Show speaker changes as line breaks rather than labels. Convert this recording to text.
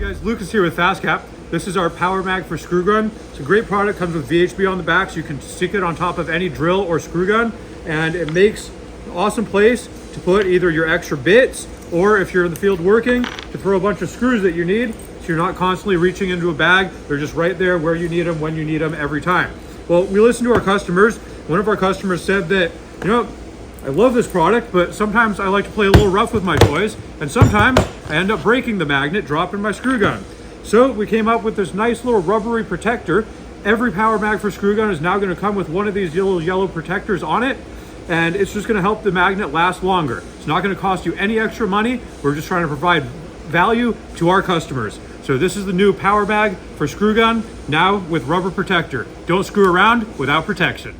Guys, Lucas here with FastCap. This is our PowerMag for screw gun. It's a great product, comes with VHB on the back, so you can stick it on top of any drill or screw gun, and it makes an awesome place to put either your extra bits, or if you're in the field working, to throw a bunch of screws that you need, so you're not constantly reaching into a bag. They're just right there where you need them, when you need them, every time. Well, we listened to our customers. One of our customers said that, I love this product, but sometimes I like to play a little rough with my toys, and sometimes I end up breaking the magnet, dropping my screw gun. So we came up with this nice little rubbery protector. Every PowerMag for screw gun is now going to come with one of these yellow protectors on it, and it's just going to help the magnet last longer. It's not going to cost you any extra money. We're just trying to provide value to our customers. So this is the new PowerMag for screw gun, now with rubber protector. Don't screw around without protection.